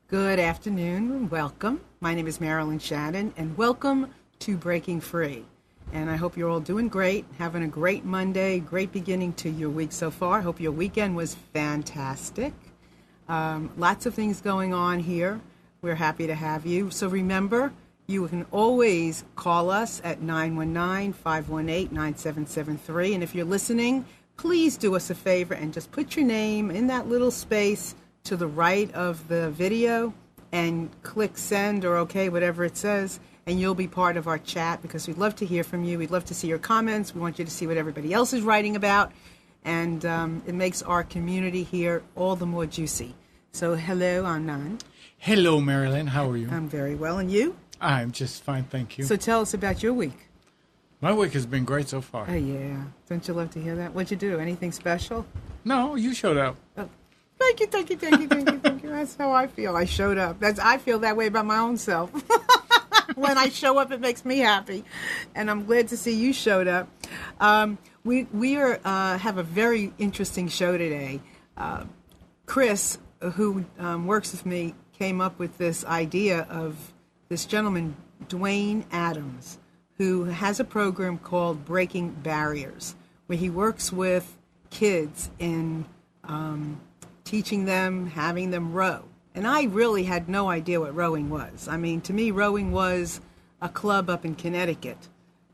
Good afternoon and welcome. My name is Marilyn Shannon and welcome to Breaking Free. And I hope you're all doing great, having a great Monday, great beginning to your week so far. I hope your weekend was fantastic. Lots of things going on here. We're happy to have you. So remember, you can always call us at 919-518-9773. And if you're listening, please do us a favor and just put your name in that little space to the right of the video and click send or okay, whatever it says, and you'll be part of our chat because we'd love to hear from you. We'd love to see your comments. We want you to see what everybody else is writing about, and it makes our community here all the more juicy. So hello, Anand. Hello, Marilyn. How are you? I'm very well. And you? I'm just fine, thank you. So tell us about your week. My week has been great so far. Oh, yeah. Don't you love to hear that? What'd you do? Anything special? No, you showed up. Oh. Thank you. That's how I feel. I showed up. I feel that way about my own self. When I show up, it makes me happy. And I'm glad to see you showed up. We have a very interesting show today. Chris, who works with me, came up with this idea of this gentleman, Dwayne Adams, who has a program called Breaking Barriers, where he works with kids in teaching them, having them row. And I really had no idea what rowing was. I mean, to me, rowing was a club up in Connecticut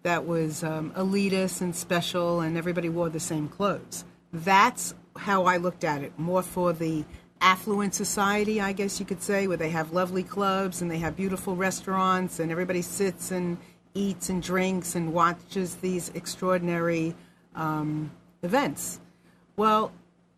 that was elitist and special, and everybody wore the same clothes. That's how I looked at it, more for the affluent society, I guess you could say, where they have lovely clubs and they have beautiful restaurants and everybody sits and eats and drinks and watches these extraordinary events. Well,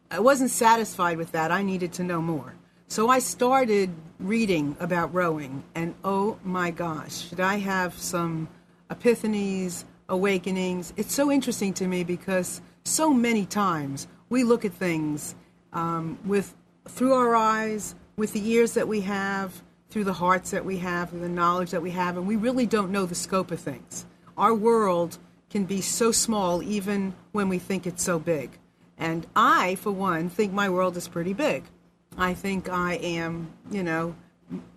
I wasn't satisfied with that. I needed to know more. So I started reading about rowing, and oh my gosh, did I have some epiphanies, awakenings. It's so interesting to me because so many times we look at things through our eyes, with the ears that we have, through the hearts that we have, and the knowledge that we have, and we really don't know the scope of things. Our world can be so small even when we think it's so big. And I, for one, think my world is pretty big. I think I am,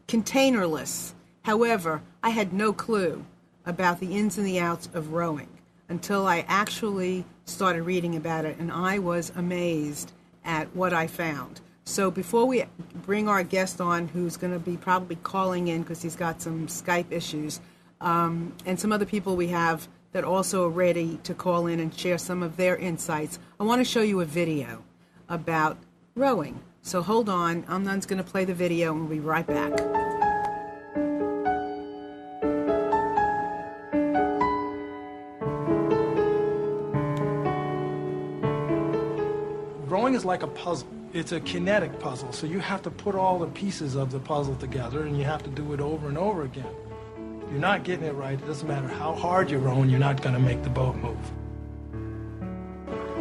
containerless. However, I had no clue about the ins and the outs of rowing until I actually started reading about it, and I was amazed at what I found. So before we bring our guest on, who's going to be probably calling in because he's got some Skype issues, and some other people we have that also are ready to call in and share some of their insights, I want to show you a video about rowing. So hold on, Amnan's going to play the video and we'll be right back. Rowing is like a puzzle. It's a kinetic puzzle, so you have to put all the pieces of the puzzle together and you have to do it over and over again. If you're not getting it right, it doesn't matter how hard you're rowing, you're not going to make the boat move.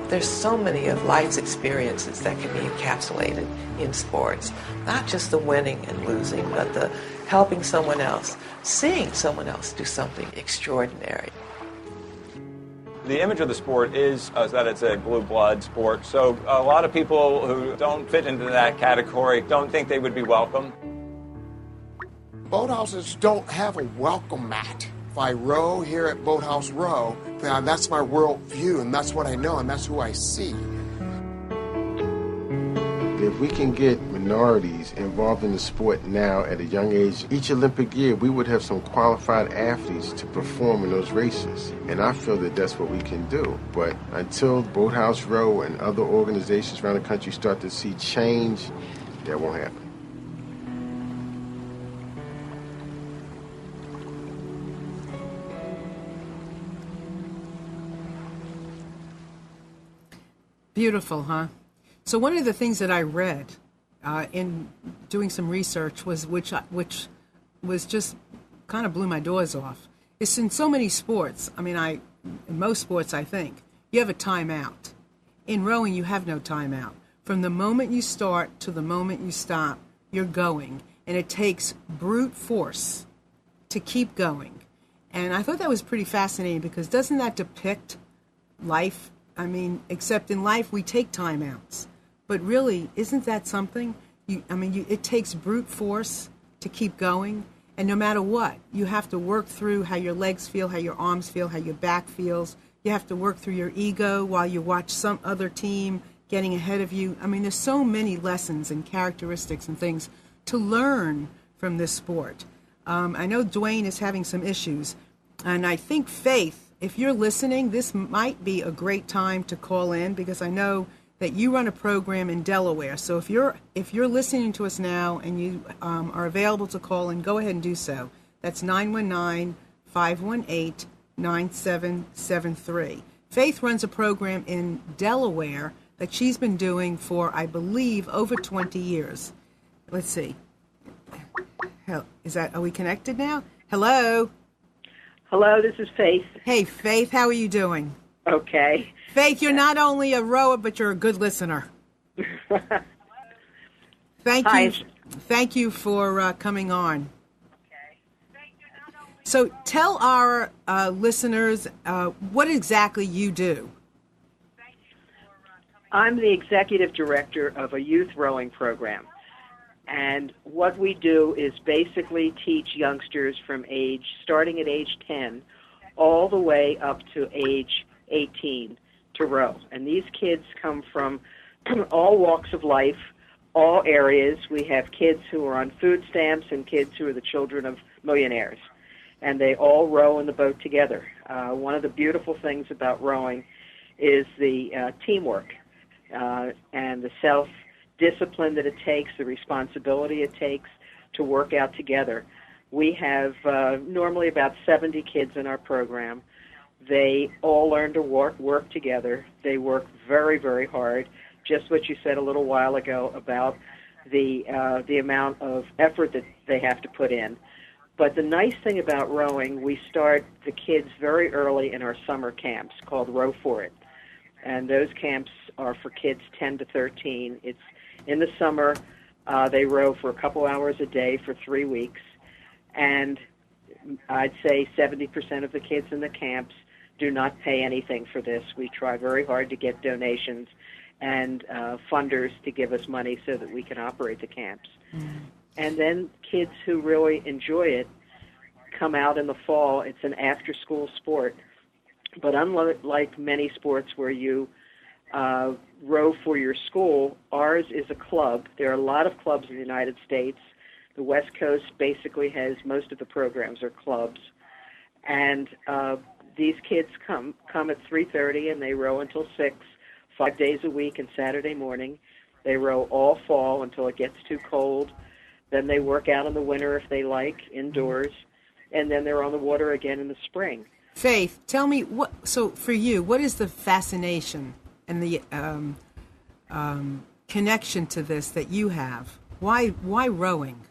There's so many of life's experiences that can be encapsulated in sports. Not just the winning and losing, but the helping someone else, seeing someone else do something extraordinary. The image of the sport is that it's a blue blood sport, so a lot of people who don't fit into that category don't think they would be welcome. Boathouses don't have a welcome mat. If I row here at Boathouse Row, that's my world view, and that's what I know, and that's who I see. If we can get minorities involved in the sport now at a young age, each Olympic year we would have some qualified athletes to perform in those races. And I feel that that's what we can do. But until Boathouse Row and other organizations around the country start to see change, that won't happen. Beautiful, huh? So one of the things that I read in doing some research was, which was just kind of blew my doors off, is in so many sports, in most sports I think, you have a timeout. In rowing, you have no timeout. From the moment you start to the moment you stop, you're going. And it takes brute force to keep going. And I thought that was pretty fascinating because doesn't that depict life? Except in life we take timeouts. But really, isn't that something? It takes brute force to keep going. And no matter what, you have to work through how your legs feel, how your arms feel, how your back feels. You have to work through your ego while you watch some other team getting ahead of you. I mean, there's so many lessons and characteristics and things to learn from this sport. I know Dwayne is having some issues, and I think, Faith, if you're listening, this might be a great time to call in, because I know that you run a program in Delaware. So if you're listening to us now and you are available to call in, go ahead and do so. That's 919-518-9773. Faith runs a program in Delaware that she's been doing for, I believe, over 20 years. Let's see. Are we connected now? Hello? Hello, this is Faith. Hey, Faith, how are you doing? Okay. Faith, you're not only a rower, but you're a good listener. Thank you for coming on. So tell our listeners what exactly you do. I'm the executive director of a youth rowing program. And what we do is basically teach youngsters from starting at age 10, all the way up to age 18 to row. And these kids come from all walks of life, all areas. We have kids who are on food stamps and kids who are the children of millionaires. And they all row in the boat together. One of the beautiful things about rowing is the teamwork and the self-discipline that it takes, the responsibility it takes to work out together. We have normally about 70 kids in our program. They all learn to work together. They work very, very hard. Just what you said a little while ago about the amount of effort that they have to put in. But the nice thing about rowing, we start the kids very early in our summer camps called Row For It. And those camps are for kids 10 to 13. It's in the summer. They row for a couple hours a day for 3 weeks. And I'd say 70% of the kids in the camps do not pay anything for this. We try very hard to get donations and funders to give us money so that we can operate the camps. And then kids who really enjoy it come out in the fall. It's an after-school sport. But unlike many sports where you row for your school, ours is a club. There are a lot of clubs in the United States. The West Coast basically has most of the programs are clubs. And these kids come at 3:30 and they row until 6, 5 days a week and Saturday morning. They row all fall until it gets too cold. Then they work out in the winter if they like, indoors. And then they're on the water again in the spring. Faith, tell me, so for you, what is the fascination and the connection to this that you have? Why rowing?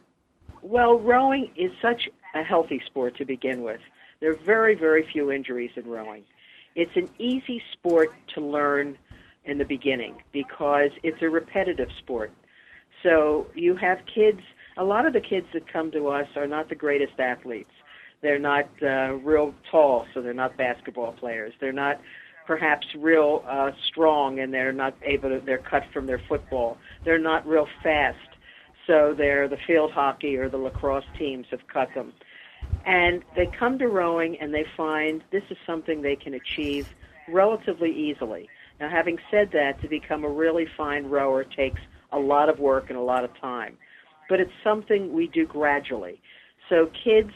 Well, rowing is such a healthy sport to begin with. There are very, very few injuries in rowing. It's an easy sport to learn in the beginning because it's a repetitive sport. So you have kids, a lot of the kids that come to us are not the greatest athletes. They're not real tall, so they're not basketball players. They're not perhaps real strong, and they're cut from their football. They're not real fast, so the field hockey or the lacrosse teams have cut them. And they come to rowing, and they find this is something they can achieve relatively easily. Now, having said that, to become a really fine rower takes a lot of work and a lot of time. But it's something we do gradually. So kids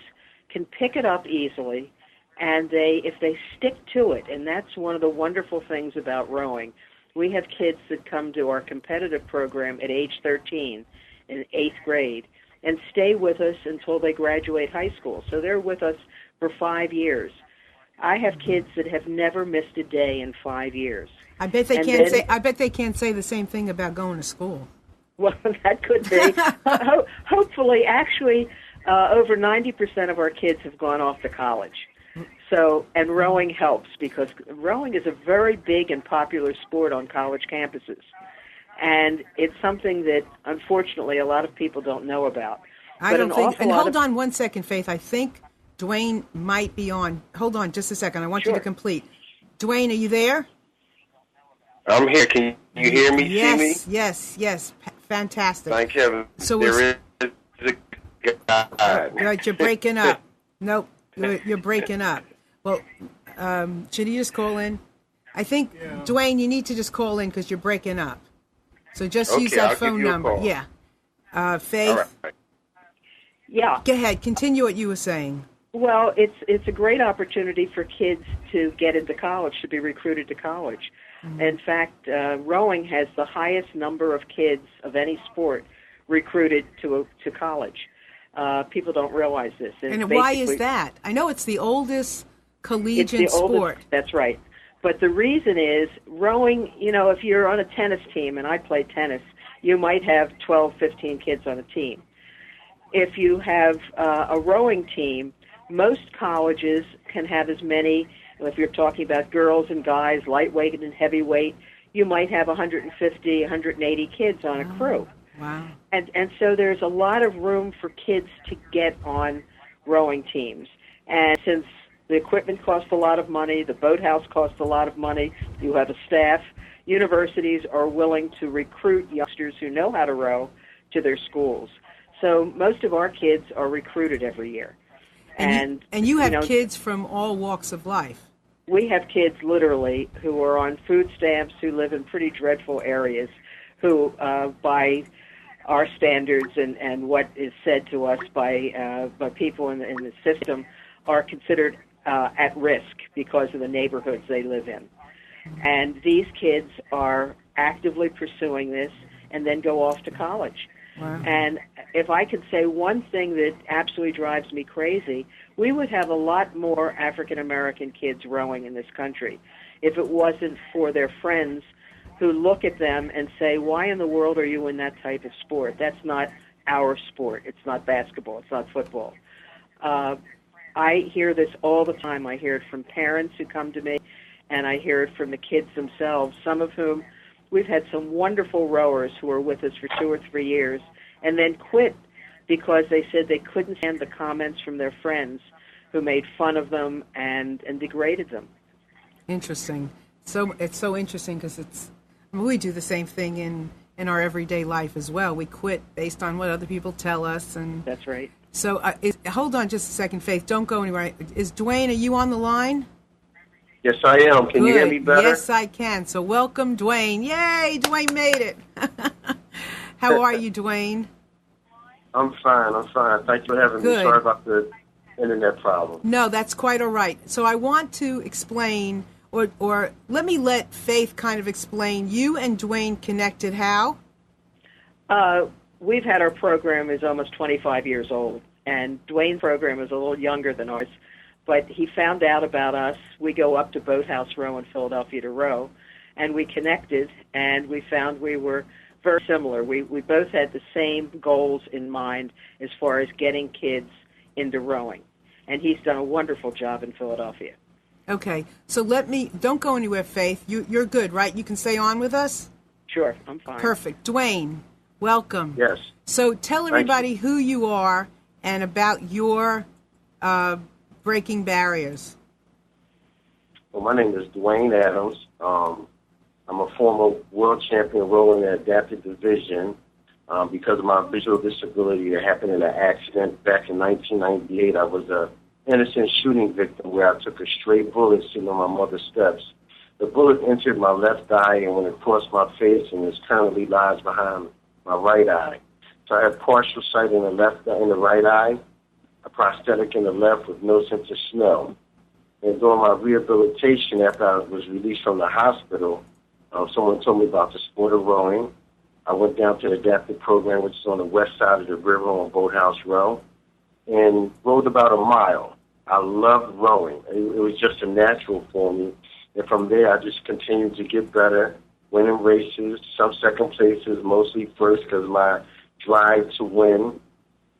can pick it up easily, and if they stick to it, and that's one of the wonderful things about rowing. We have kids that come to our competitive program at age 13 in 8th grade and stay with us until they graduate high school. So they're with us for 5 years. I have kids that have never missed a day in 5 years. I bet they can't say the same thing about going to school. Well, that could be. Hopefully, actually, over 90% of our kids have gone off to college. So, and rowing helps because rowing is a very big and popular sport on college campuses. And it's something that, unfortunately, a lot of people don't know about. Hold on one second, Faith. I think Dwayne might be on. Hold on just a second. I want you to complete. Dwayne, are you there? I'm here. Can you hear me? Yes, See me? yes. Fantastic. Thank heaven. So There is a God. right, you're breaking up. Nope, you're breaking up. Well, should he just call in? I think, Dwayne, you need to just call in because you're breaking up. So just use that I'll phone give you a number. call. Yeah. Faith, All right. Yeah. go ahead. Continue what you were saying. Well, it's a great opportunity for kids to get into college, to be recruited to college. In fact, rowing has the highest number of kids of any sport recruited to college. People don't realize this. And why is that? I know it's the oldest collegiate sport. That's right. But the reason is rowing, if you're on a tennis team, and I play tennis, you might have 12, 15 kids on a team. If you have a rowing team, most colleges can have as many, if you're talking about girls and guys, lightweight and heavyweight, you might have 150, 180 kids on a crew. Wow. And so there's a lot of room for kids to get on rowing teams. And since the equipment costs a lot of money, the boathouse costs a lot of money, you have a staff, universities are willing to recruit youngsters who know how to row to their schools. So most of our kids are recruited every year. And you have kids from all walks of life. We have kids literally who are on food stamps, who live in pretty dreadful areas, who by our standards and what is said to us by people in the system are considered at risk because of the neighborhoods they live in. And these kids are actively pursuing this and then go off to college. Wow. And if I could say one thing that absolutely drives me crazy, we would have a lot more African-American kids rowing in this country if it wasn't for their friends who look at them and say, why in the world are you in that type of sport? That's not our sport. It's not basketball. It's not football. I hear this all the time. I hear it from parents who come to me, and I hear it from the kids themselves, some of whom we've had some wonderful rowers who were with us for 2 or 3 years and then quit because they said they couldn't stand the comments from their friends who made fun of them and degraded them. Interesting. So it's so interesting because we do the same thing in our everyday life as well. We quit based on what other people tell us. And that's right. So hold on just a second, Faith. Don't go anywhere. Is Dwayne, are you on the line? Yes, I am. Can you hear me better? Yes, I can. So welcome, Dwayne. Yay, Dwayne made it. How are you, Dwayne? I'm fine. Thank you for having me. Sorry about the internet problem. No, that's quite all right. So I want to explain, or let Faith kind of explain. You and Dwayne connected how? We've had our program is almost 25 years old, and Dwayne's program is a little younger than ours. But he found out about us. We go up to Boathouse Row in Philadelphia to row, and we connected, and we found we were very similar. We both had the same goals in mind as far as getting kids into rowing, and he's done a wonderful job in Philadelphia. Okay, so don't go anywhere, Faith. You're good, right? You can stay on with us? Sure, I'm fine. Perfect. Dwayne, welcome. Yes. So tell everybody who you are and about your breaking barriers. Well, my name is Dwayne Adams. I'm a former world champion rowing in the adapted division. Because of my visual disability that happened in an accident back in 1998, I was a innocent shooting victim where I took a stray bullet sitting on my mother's steps. The bullet entered my left eye and went across my face and is currently lies behind my right eye. So I have partial sight in the right eye, a prosthetic in the left with no sense of smell. And during my rehabilitation after I was released from the hospital, someone told me about the sport of rowing. I went down to the adaptive program, which is on the west side of the river on Boathouse Row, and rowed about a mile. I loved rowing. It was just a natural for me. And from there, I just continued to get better, winning races, some second places, mostly first because my drive to win.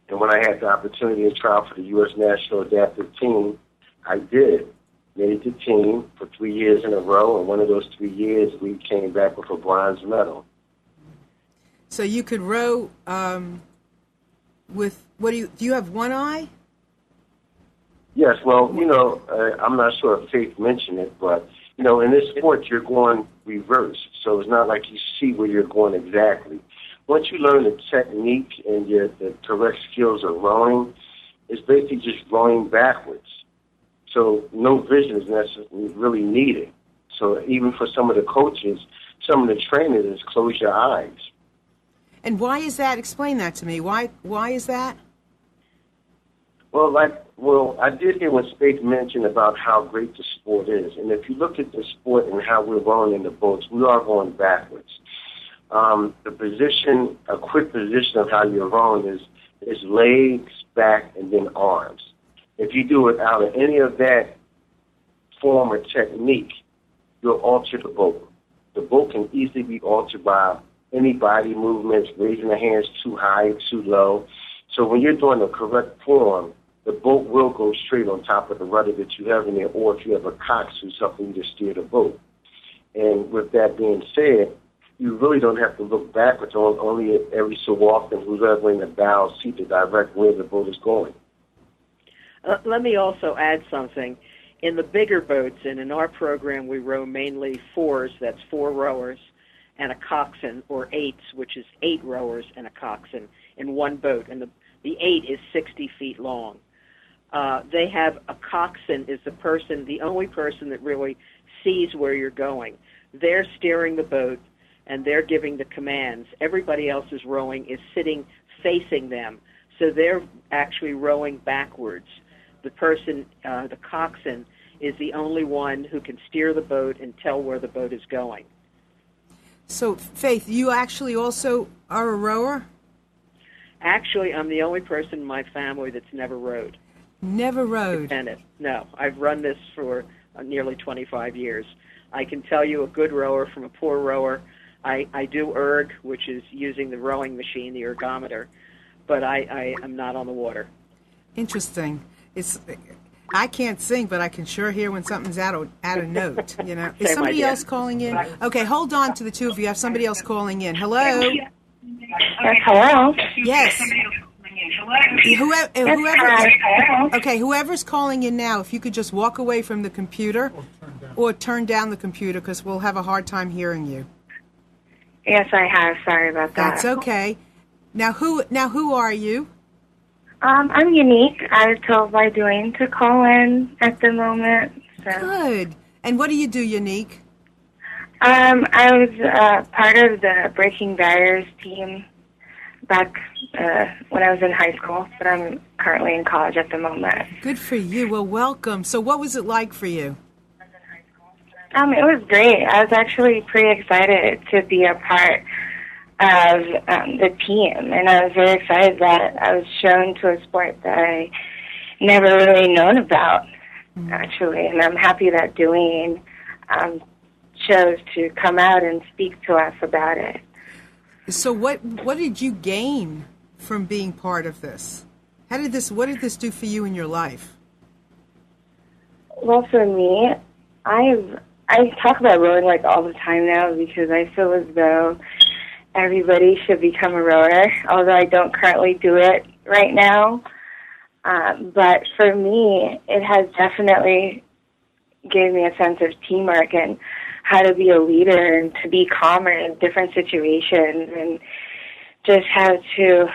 And when I had the opportunity to try out for the U.S. National Adaptive Team, I did. Made the team for 3 years in a row, and one of those 3 years, we came back with a bronze medal. So you could row with, do you have one eye? Yes, well, I'm not sure if Faith mentioned it, but, in this sport, you're going reverse. so it's not like you see where you're going exactly. Once you learn the technique and the correct skills of rowing, it's basically just rowing backwards. So no vision is necessarily really needed. So even for some of the coaches, some of the trainers is close your eyes. And why is that? Explain that to me. Why is that? Well, I did hear when Spade mentioned about how great the sport is. And if you look at the sport and how we're rowing in the boats, we are going backwards. The position, a quick position of how you're rowing is legs, back, and then arms. If you do it out of any of that form or technique, you'll alter the boat. The boat can easily be altered by any body movements, raising the hands too high, too low. So when you're doing the correct form, the boat will go straight on top of the rudder that you have in there, or if you have a coxswain, something to steer the boat. And with that being said, you really don't have to look backwards. Only every so often, who's ever in the bow see to direct where the boat is going. Let me also add something. In the bigger boats, and in our program, we row mainly fours, that's 4 rowers, and a coxswain, or 8s, which is 8 rowers and a coxswain in one boat. And the 8 is 60 feet long. They have a coxswain is the only person that really sees where you're going. They're steering the boat, and they're giving the commands. Everybody else is rowing, is sitting facing them. So they're actually rowing backwards. The person, the coxswain, is the only one who can steer the boat and tell where the boat is going. So, Faith, you actually also are a rower? Actually, I'm the only person in my family that's never rowed. Never rowed? No, I've run this for nearly 25 years. I can tell you a good rower from a poor rower. I do erg, which is using the rowing machine, the ergometer, but I am not on the water. Interesting. I can't sing, but I can sure hear when something's out of note. You know, is somebody else calling in? Okay, hold on to the two of you. I have somebody else calling in. Hello. Hello. Yes. Whoever's calling in now, if you could just walk away from the computer or turn down the computer, because we'll have a hard time hearing you. Yes, I have. Sorry about that. That's okay. Now who are you? I'm Unique. I was told by Dwayne to call in at the moment. So. Good. And what do you do, Unique? I was part of the Breaking Barriers team back when I was in high school, but I'm currently in college at the moment. Good for you. Well, welcome. So what was it like for you? It was great. I was actually pretty excited to be a part of the team, and I was very excited that I was shown to a sport that I never really known about, actually, and I'm happy that Dwayne chose to come out and speak to us about it. So what did you gain from being part of this? What did this do for you in your life? Well, for me, I talk about rowing like all the time now because I feel as though everybody should become a rower, although I don't currently do it right now. But for me, it has definitely gave me a sense of teamwork and how to be a leader and to be calmer in different situations and just how to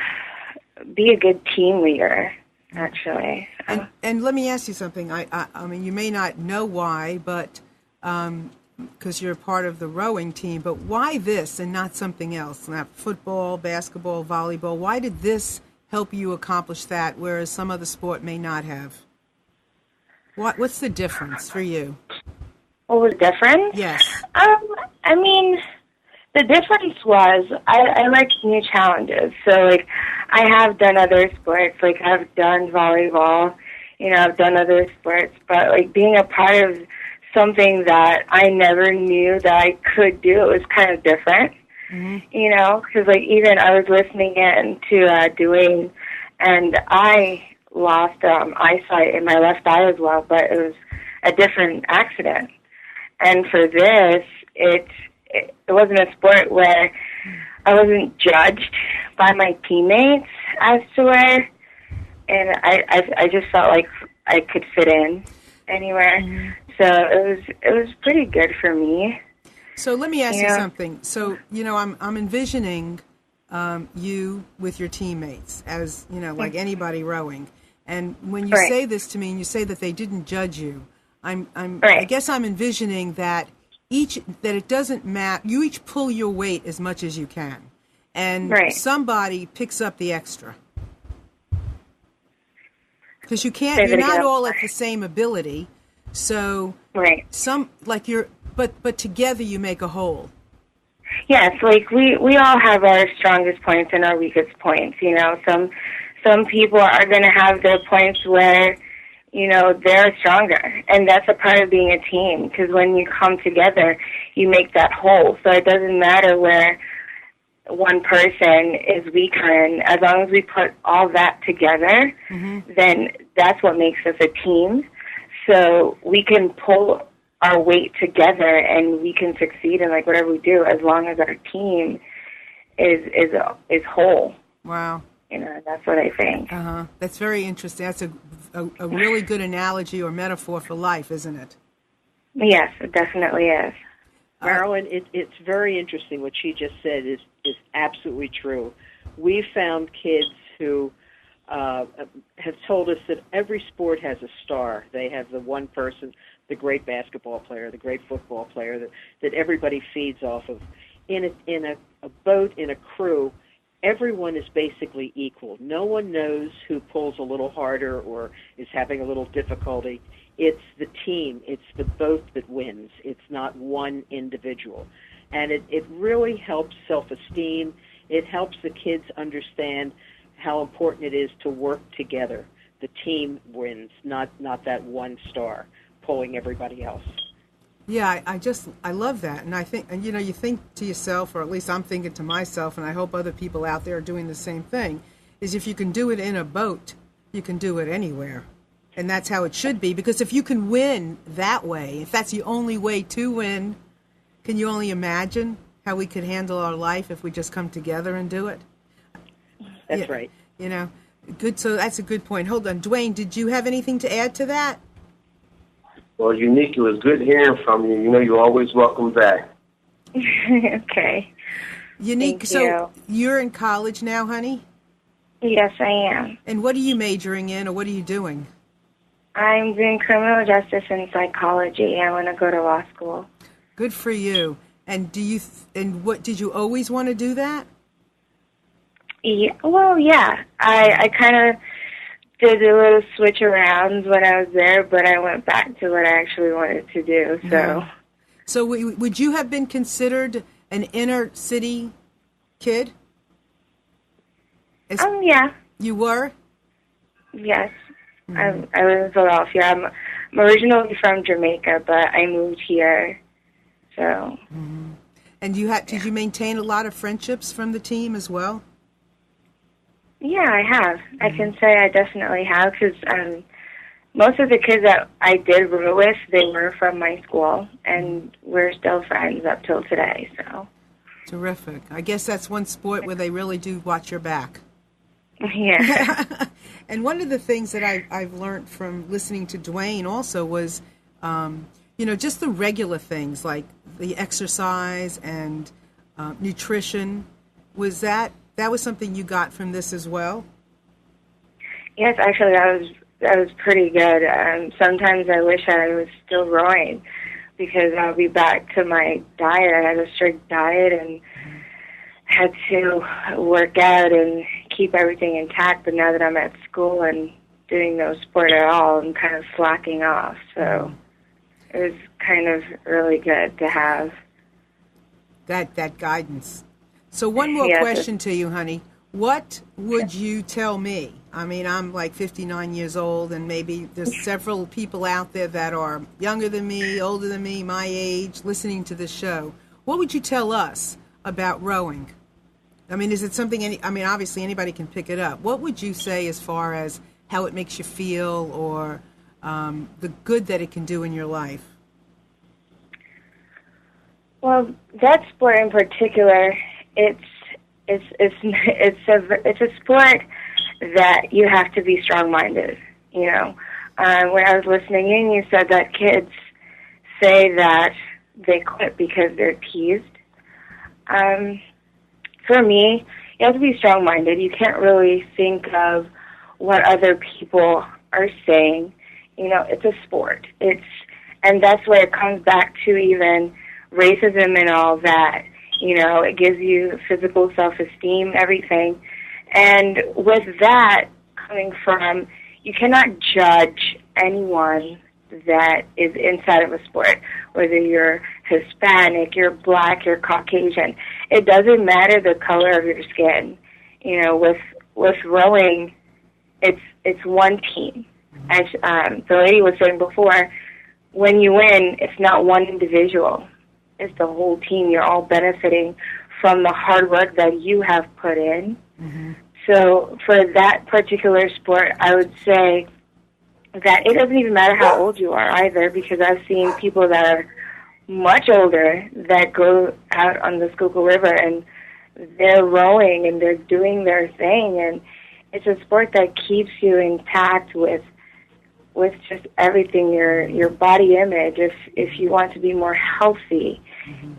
be a good team leader, actually. And let me ask you something. I mean, you may not know why, but because you're part of the rowing team, but why this and not something else? Not football, basketball, volleyball. Why did this help you accomplish that, whereas some other sport may not have? What's the difference for you? What was the difference? Yes. I mean, the difference was I like new challenges. So, like, I have done other sports. Like, I've done volleyball. You know, I've done other sports. But, like, being a part of something that I never knew that I could do, it was kind of different. Mm-hmm. You know, because, like, even I was listening in to Dwayne, and I lost eyesight in my left eye as well, but it was a different accident. And for this, it wasn't a sport where I wasn't judged by my teammates as to where, and I just felt like I could fit in anywhere. Mm-hmm. So it was pretty good for me. So let me ask you something. So, I'm envisioning you with your teammates as, like anybody rowing. And when you say this to me and you say that they didn't judge you, I guess I'm envisioning that it doesn't matter. You each pull your weight as much as you can. And somebody picks up the extra. Because you're not all at the same ability. So but together you make a whole. Yes, like we all have our strongest points and our weakest points. Some people are going to have their points where they're stronger, and that's a part of being a team. Because when you come together, you make that whole. So it doesn't matter where one person is weaker, and as long as we put all that together, then that's what makes us a team. So we can pull our weight together, and we can succeed in whatever we do, as long as our team is whole. Wow. That's what I think. That's very interesting. That's a really good analogy or metaphor for life, isn't it? Yes, it definitely is. Marilyn, it's very interesting. What she just said is absolutely true. We found kids who have told us that every sport has a star. They have the one person, the great basketball player, the great football player that everybody feeds off of. In a boat, in a crew, everyone is basically equal. No one knows who pulls a little harder or is having a little difficulty. It's the team. It's the boat that wins. It's not one individual. And it really helps self-esteem. It helps the kids understand how important it is to work together. The team wins, not that one star pulling everybody else. Yeah, I love that. And I think, and you think to yourself, or at least I'm thinking to myself, and I hope other people out there are doing the same thing, is if you can do it in a boat, you can do it anywhere. And that's how it should be, because if you can win that way, if that's the only way to win, can you only imagine how we could handle our life if we just come together and do it? That's right. Good. So that's a good point. Hold on. Dwayne, did you have anything to add to that? Well, Unique, it was good hearing from you. You're always welcome back. Okay. Unique, so you're in college now, honey? Yes, I am. And what are you majoring in, or what are you doing? I'm doing criminal justice and psychology. I want to go to law school. Good for you. And what did you always want to do that? Yeah, well, yeah. I kind of did a little switch around when I was there, but I went back to what I actually wanted to do. So, would you have been considered an inner city kid? Yeah. You were? Yes. Mm-hmm. I live in Philadelphia. I'm originally from Jamaica, but I moved here. So. Mm-hmm. And did you maintain a lot of friendships from the team as well? Yeah, I have. Mm-hmm. I can say I definitely have, because most of the kids that I did row with, they were from my school, and we're still friends up till today. So. Terrific. I guess that's one sport where they really do watch your back. Yeah. And one of the things that I've learned from listening to Dwayne also was, just the regular things like the exercise and nutrition. Was that was something you got from this as well? Yes, actually, that was pretty good. Sometimes I wish I was still rowing, because I'll be back to my diet. I had a strict diet and had to work out and keep everything intact. But now that I'm at school and doing no sport at all, I'm kind of slacking off. So it was kind of really good to have that guidance. So one more question to you, honey. What would you tell me? I mean, I'm like 59 years old, and maybe there's several people out there that are younger than me, older than me, my age, listening to this show. What would you tell us about rowing? I mean, is it something, obviously anybody can pick it up. What would you say as far as how it makes you feel, or the good that it can do in your life? Well, that sport in particular, it's a sport that you have to be strong-minded. When I was listening in, you said that kids say that they quit because they're teased. For me, you have to be strong-minded. You can't really think of what other people are saying. You know, it's a sport. And that's where it comes back to even racism and all that. You know, it gives you physical self-esteem, everything. And with that coming from, you cannot judge anyone that is inside of a sport, whether you're Hispanic, you're Black, you're Caucasian. It doesn't matter the color of your skin. You know, with rowing, it's one team. As the lady was saying before, when you win, it's not one individual. It's the whole team. You're all benefiting from the hard work that you have put in. Mm-hmm. So for that particular sport, I would say that it doesn't even matter how old you are either, because I've seen people that are much older that go out on the Schuylkill River and they're rowing and they're doing their thing, and it's a sport that keeps you intact with just everything, your body image. If you want to be more healthy,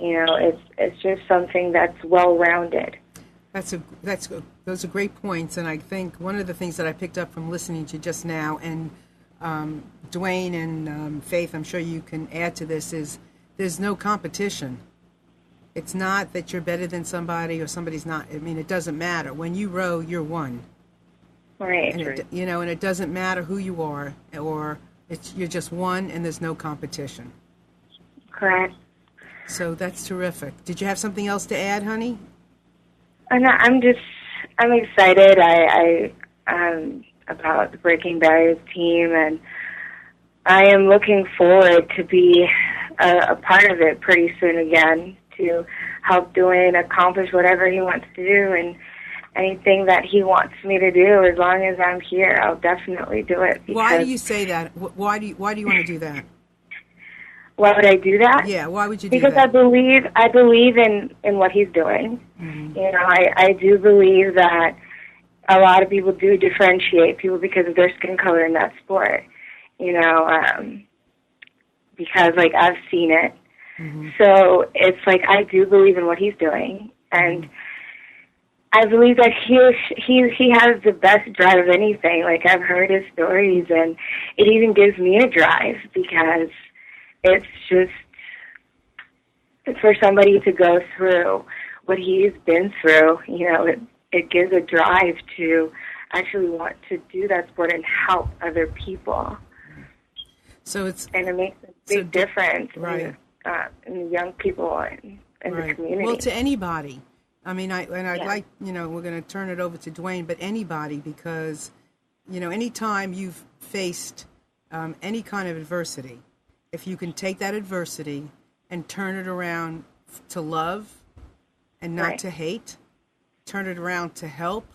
you know, it's just something that's well-rounded. Those are great points, and I think one of the things that I picked up from listening to just now, and Dwayne and Faith, I'm sure you can add to this, is there's no competition. It's not that you're better than somebody or somebody's not. I mean, it doesn't matter. When you row, you're one. Right. And and it doesn't matter who you are, or you're just one, and there's no competition. Correct. So that's terrific. Did you have something else to add, honey? I'm excited. I about the Breaking Barriers team, and I am looking forward to be a part of it pretty soon again, to help Dwayne accomplish whatever he wants to do, and anything that he wants me to do, as long as I'm here, I'll definitely do it. Why do you say that? Why do you want to do that? Why would I do that? Yeah, why would you do that? Because I believe in what he's doing. Mm-hmm. You know, I do believe that a lot of people do differentiate people because of their skin color in that sport. You know, because, like, I've seen it. Mm-hmm. So it's like I do believe in what he's doing, and I believe that he has the best drive of anything. Like, I've heard his stories, and it even gives me a drive, because it's just for somebody to go through what he's been through. You know, it gives a drive to actually want to do that sport and help other people. So it makes a big difference, right, in the young people in the community. Well, to anybody. I mean, I'd like, you know, we're going to turn it over to Dwayne, but anybody, because, you know, anytime you've faced any kind of adversity, if you can take that adversity and turn it around to love and not to hate, turn it around to help,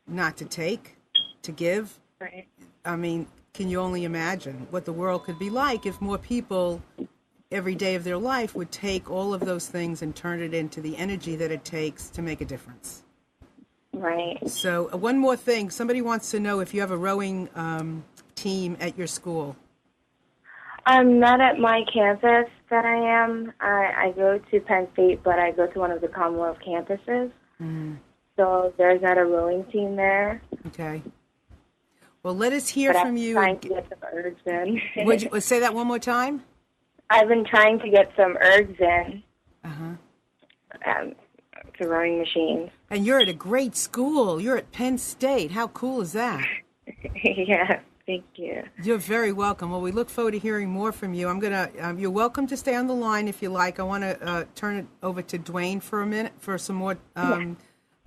not to take, to give. Right. I mean, can you only imagine what the world could be like if more people every day of their life would take all of those things and turn it into the energy that it takes to make a difference? Right. So one more thing. Somebody wants to know if you have a rowing team at your school. I'm not at my campus that I am. I go to Penn State, but I go to one of the Commonwealth campuses. Mm-hmm. So there's not a rowing team there. Okay. Well, let us hear from you. I'm trying to get some ergs in. Would you say that one more time? I've been trying to get some ergs in. To rowing machines. And you're at a great school. You're at Penn State. How cool is that? Yeah. Thank you. You're very welcome. Well, we look forward to hearing more from you. I'm gonna. You're welcome to stay on the line if you like. I want to turn it over to Dwayne for a minute for some more.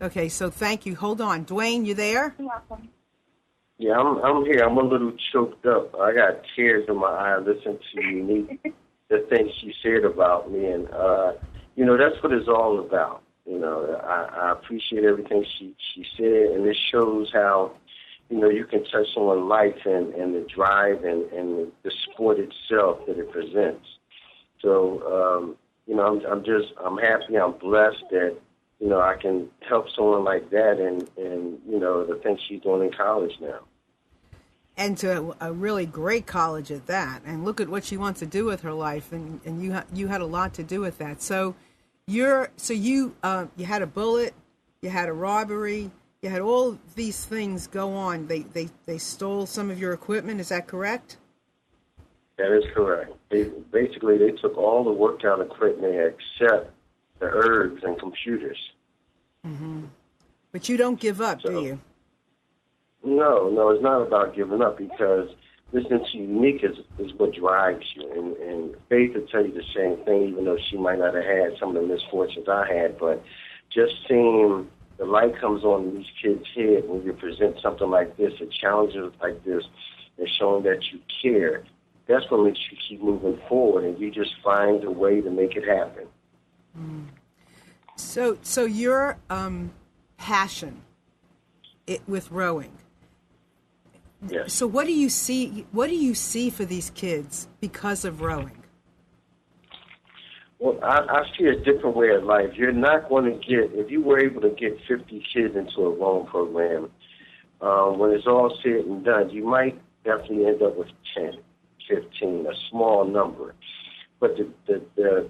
Okay, so thank you. Hold on, Dwayne. You there? You're welcome. Yeah, I'm here. I'm a little choked up. I got tears in my eye listening to Unique, the things she said about me, and you know, that's what it's all about. You know, I appreciate everything she said, and this shows how, you know, you can touch someone's life and the drive and the sport itself that it presents. So, you know, I'm happy, I'm blessed that, you know, I can help someone like that and you know, the things she's doing in college now. And to a really great college at that. And look at what she wants to do with her life, and you had a lot to do with that. So you had a bullet, you had a robbery, you had all these things go on. They stole some of your equipment. Is that correct? That is correct. They took all the workout equipment except the herbs and computers. Mm-hmm. But you don't give up, do you? No, it's not about giving up, because listening to Unique is what drives you. And Faith will tell you the same thing, even though she might not have had some of the misfortunes I had. But just seeing the light comes on in these kids' head when you present something like this, a challenge like this, and showing that you care, that's what makes you keep moving forward, and you just find a way to make it happen. Mm. So your passion with rowing. Yes. So what do you see? What do you see for these kids because of rowing? Well, I see a different way of life. You're not going to get, if you were able to get 50 kids into a rowing program, when it's all said and done, you might definitely end up with 10, 15, a small number. But the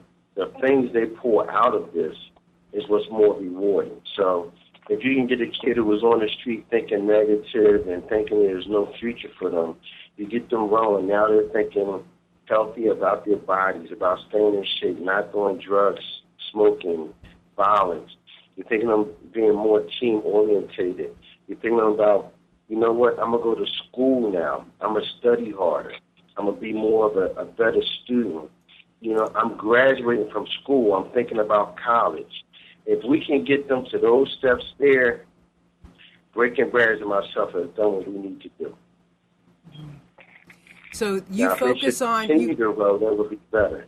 things they pour out of this is what's more rewarding. So if you can get a kid who was on the street thinking negative and thinking there's no future for them, you get them rowing. Now they're thinking healthy about their bodies, about staying in shape, not doing drugs, smoking, violence. You're thinking of being more team-orientated. You're thinking about, you know what, I'm going to go to school now. I'm going to study harder. I'm going to be more of a better student. You know, I'm graduating from school. I'm thinking about college. If we can get them to those steps there, Breaking Barriers and myself have done what we need to do. So you focus on... Continue to row, that would be better.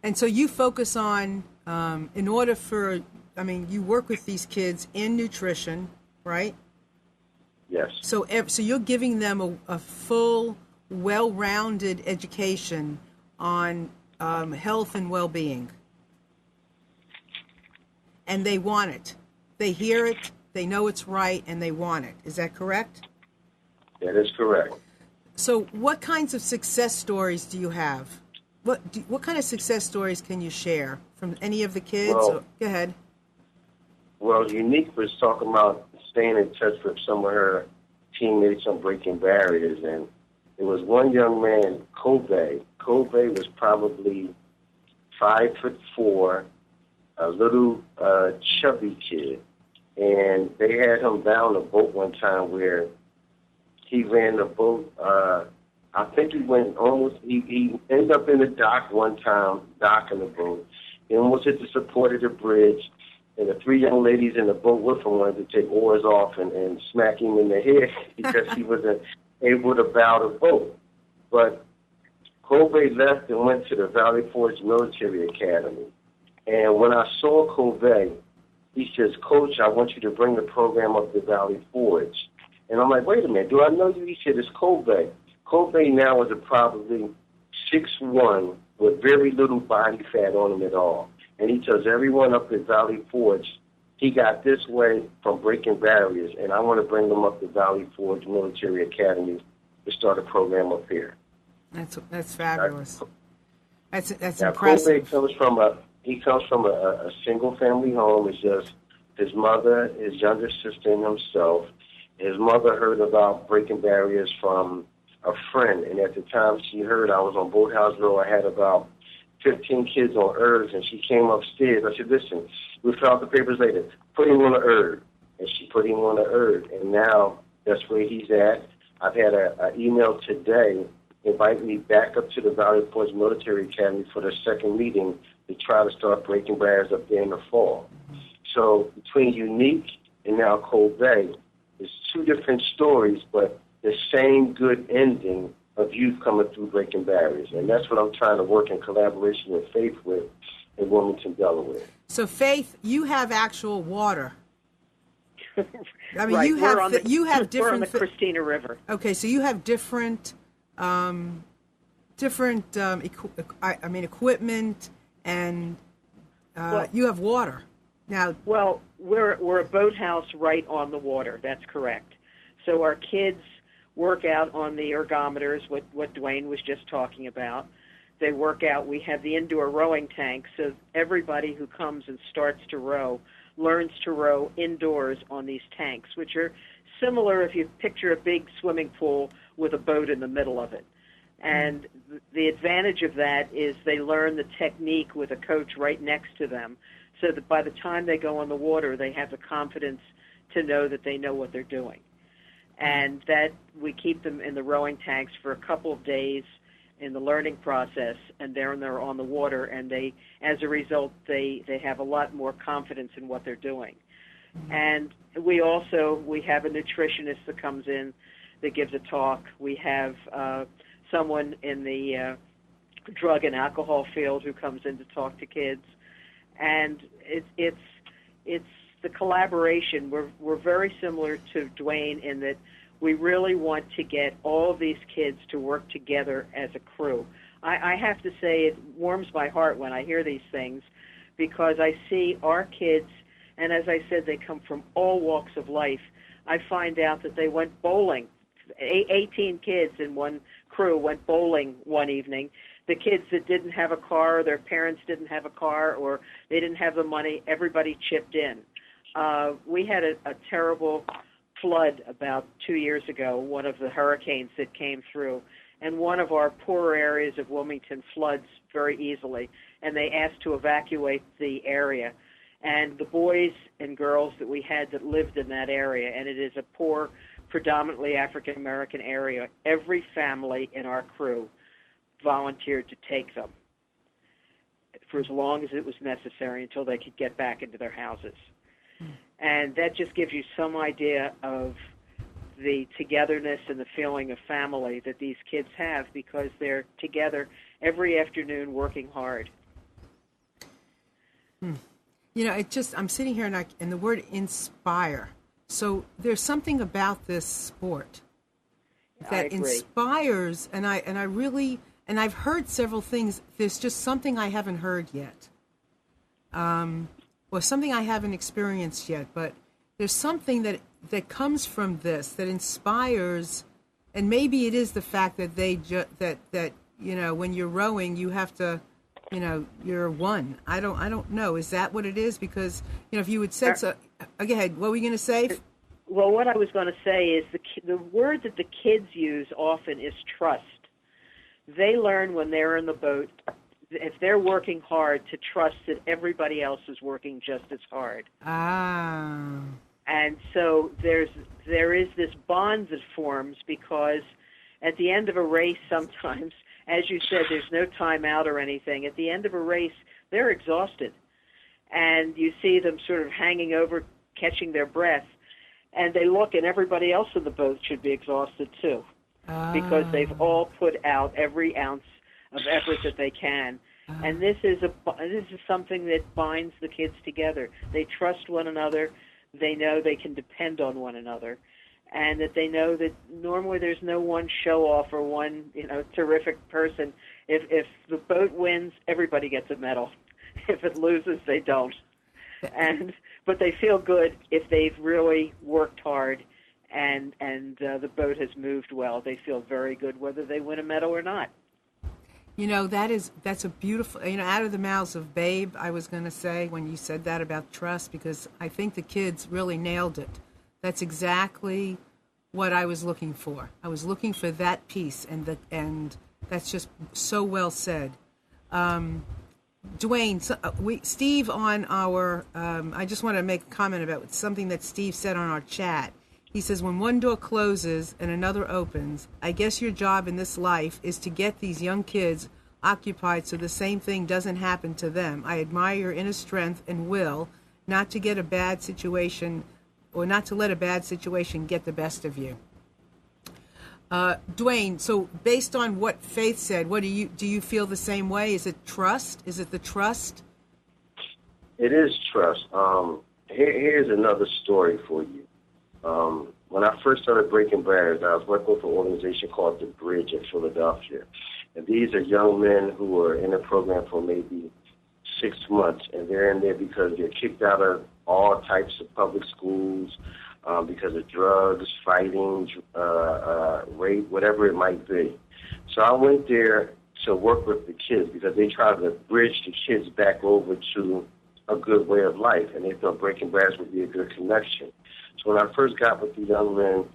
And so you focus on, in order for, you work with these kids in nutrition, right? Yes. So you're giving them a full, well-rounded education on health and well-being. And they want it. They hear it, they know it's right, and they want it. Is that correct? That is correct. So what kinds of success stories do you have? What kind of success stories can you share from any of the kids? Well, go ahead. Well, Unique was talking about staying in touch with some of her teammates on Breaking Barriers, and there was one young man, Kobe. Kobe was probably 5'4", a little chubby kid, and they had him down a boat one time where he ran the boat. I think he went almost. He ended up in the dock one time, docking the boat. He almost hit the support of the bridge, and the three young ladies in the boat with him wanted to take oars off and smack him in the head because he wasn't able to bow the boat. But Kobe left and went to the Valley Forge Military Academy. And when I saw Kobe, he says, "Coach, I want you to bring the program up to Valley Forge." And I'm like, "Wait a minute, do I know you?" He said, "It's Kobe." Kobe now is probably 6'1", with very little body fat on him at all. And he tells everyone up at Valley Forge, he got this way from Breaking Barriers, and I want to bring them up to Valley Forge Military Academy to start a program up here. That's fabulous. That's now, impressive. Kobe comes from a single family home. It's just his mother, his younger sister, and himself. His mother heard about Breaking Barriers from a friend, and at the time she heard I was on Boathouse Row, I had about 15 kids on herbs, and she came upstairs. I said, "Listen, we'll fill out the papers later. Put him on an herb." And she put him on an herb, and now that's where he's at. I've had an email today inviting me back up to the Valley Forge Military Academy for the second meeting to try to start Breaking Barriers up there in the fall. So between Unique and now Kobe, it's two different stories, but the same good ending of youth coming through Breaking Barriers. And that's what I'm trying to work in collaboration with Faith with in Wilmington, Delaware. So, Faith, you have actual water. Right. you have different. We're on the Christina River. Okay, so you have different, equipment, and you have water. Now, we're a boathouse right on the water. That's correct. So our kids, work out on the ergometers, what Dwayne was just talking about. They work out. We have the indoor rowing tank, so everybody who comes and starts to row learns to row indoors on these tanks, which are similar if you picture a big swimming pool with a boat in the middle of it. And the advantage of that is they learn the technique with a coach right next to them, so that by the time they go on the water, they have the confidence to know that they know what they're doing. And that we keep them in the rowing tanks for a couple of days in the learning process, and they're on the water, and they, as a result, they have a lot more confidence in what they're doing. And we have a nutritionist that comes in that gives a talk. We have someone in the drug and alcohol field who comes in to talk to kids, and it's the collaboration. We're very similar to Dwayne in that we really want to get all of these kids to work together as a crew. I have to say it warms my heart when I hear these things, because I see our kids, and as I said, they come from all walks of life. I find out that they went bowling. 18 kids in one crew went bowling one evening. The kids that didn't have a car, or their parents didn't have a car, or they didn't have the money, everybody chipped in. We had a terrible flood about 2 years ago, one of the hurricanes that came through, and one of our poorer areas of Wilmington floods very easily, and they asked to evacuate the area. And the boys and girls that we had that lived in that area, and it is a poor, predominantly African-American area, every family in our crew volunteered to take them for as long as it was necessary until they could get back into their houses. And that just gives you some idea of the togetherness and the feeling of family that these kids have, because they're together every afternoon working hard. You know, I'm sitting here and the word inspire. So there's something about this sport that inspires, and I've heard several things. There's just something I haven't heard yet. Or something I haven't experienced yet, but there's something that comes from this that inspires, and maybe it is the fact that that you know, when you're rowing, you have to, you know, you're one. I don't know. Is that what it is? Because, you know, if you would said so. Go ahead. What were you going to say? Well, what I was going to say is the word that the kids use often is trust. They learn when they're in the boat, if they're working hard, to trust that everybody else is working just as hard. Ah. And so there is this bond that forms, because at the end of a race sometimes, as you said, there's no timeout or anything. At the end of a race, they're exhausted. And you see them sort of hanging over, catching their breath. And they look, and everybody else in the boat should be exhausted too, because they've all put out every ounce of effort that they can. And this is something that binds the kids together. They trust one another. They know they can depend on one another, and that they know that normally there's no one show-off or one, you know, terrific person. If the boat wins, everybody gets a medal. If it loses, they don't. But they feel good if they've really worked hard and the boat has moved well. They feel very good whether they win a medal or not. You know, that's a beautiful, you know, out of the mouths of Babe, I was going to say, when you said that about trust, because I think the kids really nailed it. That's exactly what I was looking for. I was looking for that piece, and that's just so well said. Dwayne, Steve on our, I just want to make a comment about something that Steve said on our chat. He says, when one door closes and another opens, I guess your job in this life is to get these young kids occupied so the same thing doesn't happen to them. I admire your inner strength and will not to get a bad situation, or not to let a bad situation get the best of you. Dwayne, so based on what Faith said, do you feel the same way? Is it trust? Is it the trust? It is trust. Here's another story for you. When I first started breaking barriers, I was working with an organization called The Bridge in Philadelphia. And these are young men who are in a program for maybe 6 months, and they're in there because they're kicked out of all types of public schools. because of drugs, fighting, rape, whatever it might be. So I went there to work with the kids because they tried to bridge the kids back over to a good way of life, and they thought breaking bad would be a good connection. So when I first got with the young men,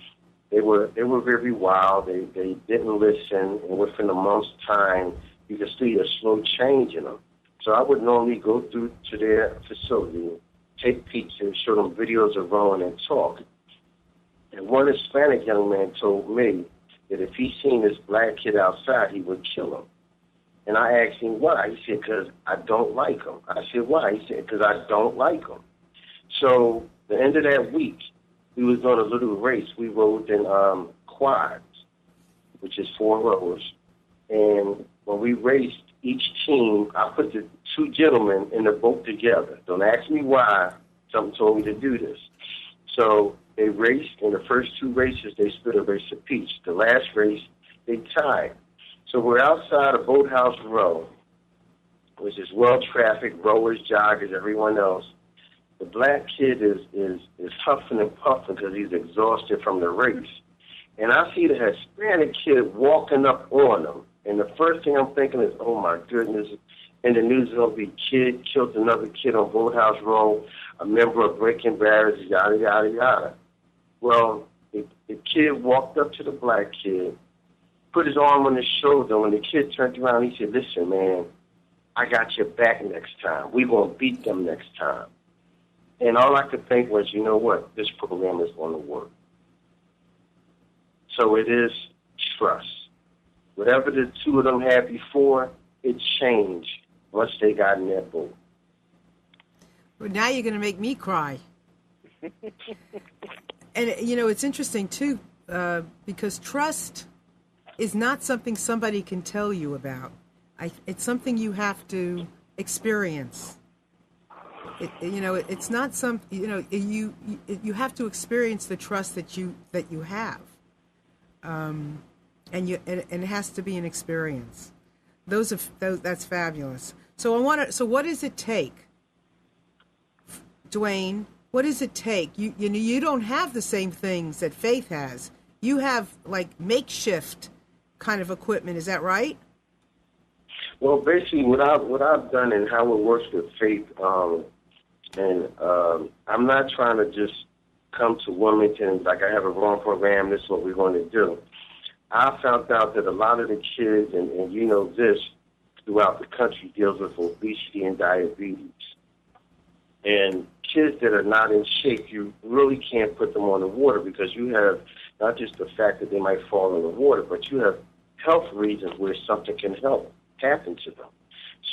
they were very wild. They didn't listen, and within a month's time, you could see a slow change in them. So I would normally go through to their facility, take pictures, show them videos of rowing, and talk. And one Hispanic young man told me that if he seen this black kid outside, he would kill him. And I asked him why. He said, because I don't like him. I said, why? He said, because I don't like him. So the end of that week, we was on a little race. We rowed in quads, which is 4 rowers. And when we raced, each team, I put the 2 gentlemen in the boat together. Don't ask me why. Something told me to do this. So they raced. In the first 2 races, they split a race apiece. The last race, they tied. So we're outside of Boathouse Row, which is well-trafficked, rowers, joggers, everyone else. The black kid is huffing and puffing because he's exhausted from the race. And I see the Hispanic kid walking up on him. And the first thing I'm thinking is, oh, my goodness, in the news there'll be kid killed another kid on Boathouse Row, a member of Breaking Barriers, yada, yada, yada. Well, the kid walked up to the black kid, put his arm on his shoulder. When the kid turned around, he said, listen, man, I got your back next time. We're going to beat them next time. And all I could think was, you know what, this program is going to work. So it is trust. Whatever the 2 of them had before, it changed once they got in that boat. Well, now you're going to make me cry. And, you know, it's interesting, too, because trust is not something somebody can tell you about. It's something you have to experience. It's not some. You have to experience the trust that you have, and it has to be an experience. That's fabulous. So what does it take, Dwayne? What does it take? You don't have the same things that Faith has. You have like makeshift kind of equipment. Is that right? Well, basically, what I've done and how it works with Faith, and I'm not trying to just come to Wilmington like I have a rowing program. This is what we're going to do. I found out that a lot of the kids, and you know this, throughout the country deals with obesity and diabetes. And kids that are not in shape, you really can't put them on the water because you have not just the fact that they might fall in the water, but you have health reasons where something can help happen to them.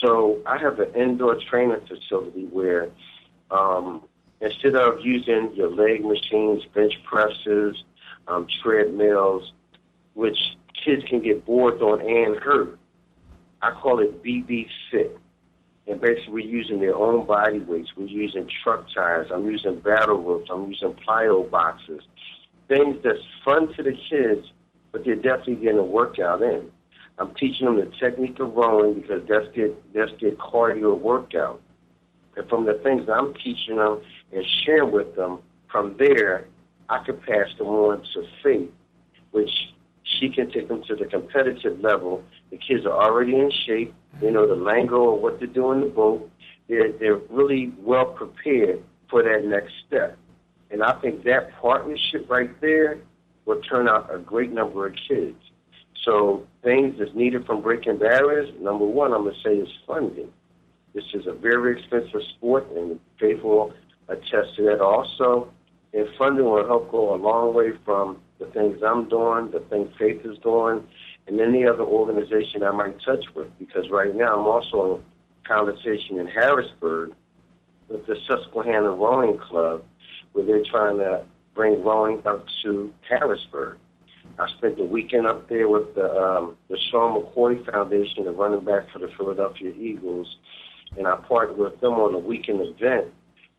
So I have an indoor training facility where instead of using your leg machines, bench presses, treadmills, which kids can get bored on and hurt, I call it BB Fit. And basically we're using their own body weights. We're using truck tires. I'm using battle ropes. I'm using plyo boxes. Things that's fun to the kids, but they're definitely getting a workout in. I'm teaching them the technique of rowing because that's their cardio workout. And from the things that I'm teaching them and sharing with them, from there, I could pass them on to Faith, which she can take them to the competitive level. The kids are already in shape. They know the lingo of what to do in the boat. They're really well prepared for that next step. And I think that partnership right there will turn out a great number of kids. So things that's needed from breaking barriers, number one, I'm going to say is funding. This is a very expensive sport, and Faith will attest to that also. And funding will help go a long way from the things I'm doing, the things Faith is doing, and any other organization I might touch with. Because right now I'm also in conversation in Harrisburg with the Susquehanna Rowing Club, where they're trying to bring rowing up to Harrisburg. I spent the weekend up there with the Sean McCoy Foundation, the running back for the Philadelphia Eagles, and I partnered with them on a weekend event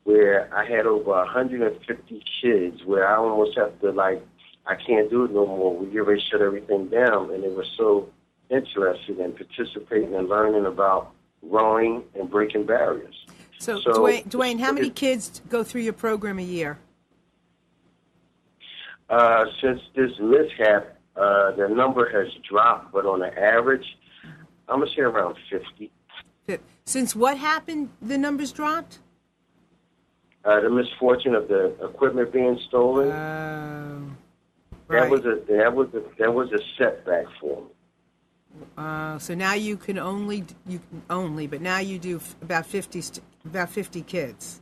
where I had over 150 kids where I almost have to, I can't do it no more. We get ready to shut everything down, and they were so interested in participating and learning about rowing and breaking barriers. So Dwayne, how many kids go through your program a year? Since this mishap, the number has dropped, but on the average, I'm going to say around 50. Since what happened, the numbers dropped? The misfortune of the equipment being stolen. Right. That was a setback for me. So now but now you do about 50 kids.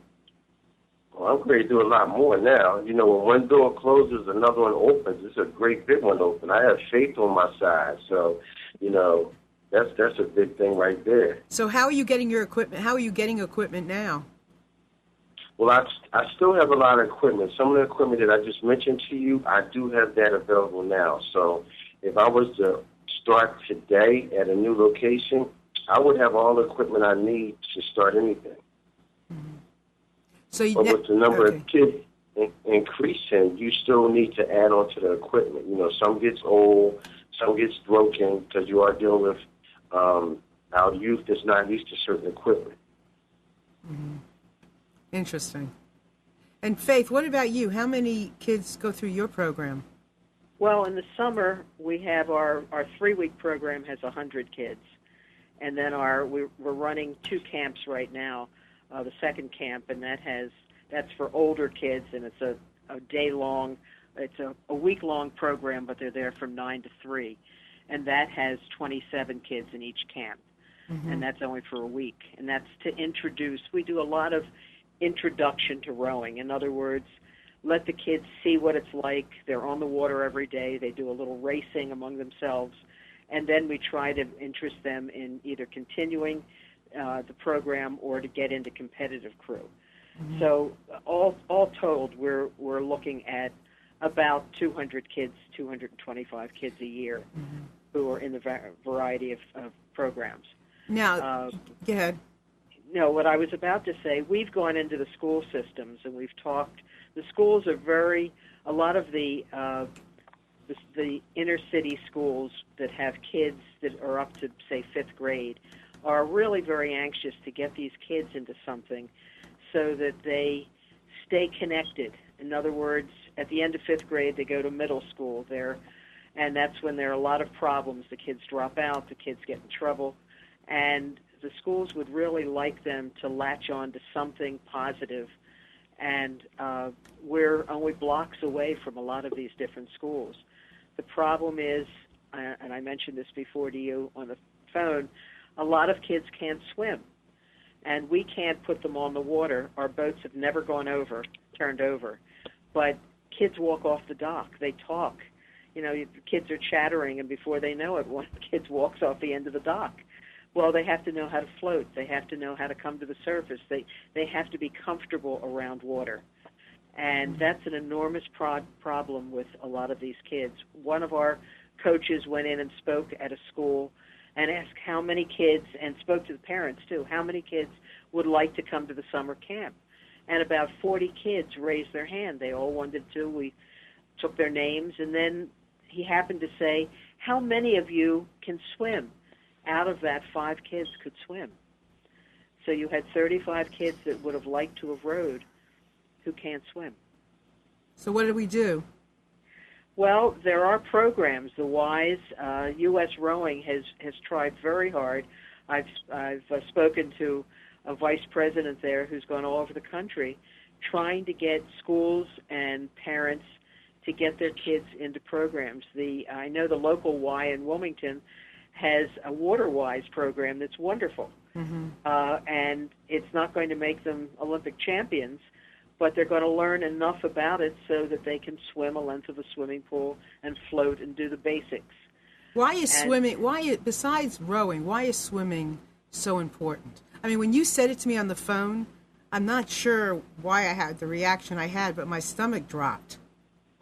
Well, I'm ready to do a lot more now. You know, when one door closes, another one opens. It's a great big one open. I have faith on my side, so you know that's a big thing right there. So how are you getting your equipment? How are you getting equipment now? Well, I still have a lot of equipment. Some of the equipment that I just mentioned to you, I do have that available now. So if I was to start today at a new location, I would have all the equipment I need to start anything. Mm-hmm. So but with the number of kids increasing, you still need to add on to the equipment. You know, some gets old, some gets broken because you are dealing with our youth that's not used to certain equipment. Mm-hmm. Interesting. And Faith, what about you? How many kids go through your program? Well, in the summer, we have our 3-week program has 100 kids. And then we're running 2 camps right now, the second camp, and that's for older kids, and it's a day-long, it's a week-long program, but they're there from 9 to 3. And that has 27 kids in each camp. Mm-hmm. And that's only for a week. And that's to introduce, we do a lot of introduction to rowing. In other words, let the kids see what it's like. They're on the water every day. They do a little racing among themselves. And then we try to interest them in either continuing the program or to get into competitive crew. Mm-hmm. So all told, we're looking at about 200 kids, 225 kids a year mm-hmm. who are in the variety of programs. Now, go ahead. No, what I was about to say, we've gone into the school systems and we've talked. The schools are a lot of the inner city schools that have kids that are up to, say, 5th grade are really very anxious to get these kids into something so that they stay connected. In other words, at the end of 5th grade, they go to middle school there, and that's when there are a lot of problems. The kids drop out, the kids get in trouble, and the schools would really like them to latch on to something positive, and we're only blocks away from a lot of these different schools. The problem is, and I mentioned this before to you on the phone, a lot of kids can't swim, and we can't put them on the water. Our boats have never turned over, but kids walk off the dock. They talk. You know, kids are chattering, and before they know it, one of the kids walks off the end of the dock. Well, they have to know how to float. They have to know how to come to the surface. They have to be comfortable around water. And that's an enormous problem with a lot of these kids. One of our coaches went in and spoke at a school and asked how many kids, and spoke to the parents too, how many kids would like to come to the summer camp. And about 40 kids raised their hand. They all wanted to. We took their names, and then he happened to say, how many of you can swim? Out of that, 5 kids could swim. So you had 35 kids that would have liked to have rowed who can't swim. So what did we do? Well, there are programs. The WISE, U.S. Rowing, has tried very hard. I've spoken to a vice president there who's gone all over the country trying to get schools and parents to get their kids into programs. I know the local Y in Wilmington has a WaterWise program that's wonderful. Mm-hmm. And it's not going to make them Olympic champions, but they're going to learn enough about it so that they can swim a length of a swimming pool and float and do the basics. Besides rowing, why is swimming so important? I mean, when you said it to me on the phone, I'm not sure why I had the reaction I had, but my stomach dropped.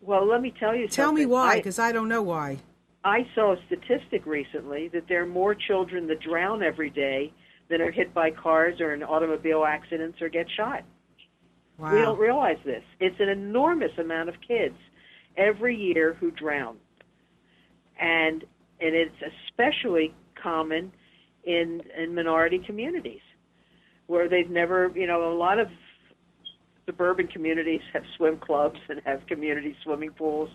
Well, let me tell you something. Tell me why, because I don't know why. I saw a statistic recently that there are more children that drown every day than are hit by cars or in automobile accidents or get shot. Wow. We don't realize this. It's an enormous amount of kids every year who drown. And it's especially common in minority communities where they've never, a lot of suburban communities have swim clubs and have community swimming pools.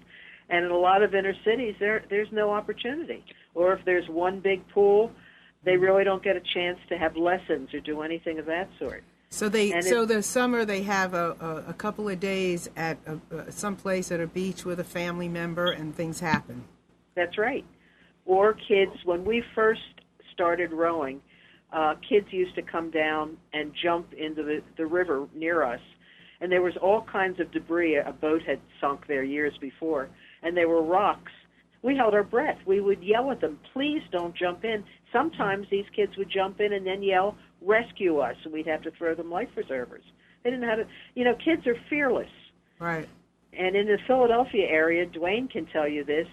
And in a lot of inner cities, there's no opportunity. Or if there's one big pool, they really don't get a chance to have lessons or do anything of that sort. So the summer they have a couple of days at some place at a beach with a family member, and things happen. That's right. Or kids, when we first started rowing, kids used to come down and jump into the river near us, and there was all kinds of debris. A boat had sunk there years before, and there were rocks. We held our breath. We would yell at them, please don't jump in. Sometimes these kids would jump in and then yell, rescue us, and we'd have to throw them life preservers. They didn't know how to, kids are fearless. Right. And in the Philadelphia area, Dwayne can tell you this,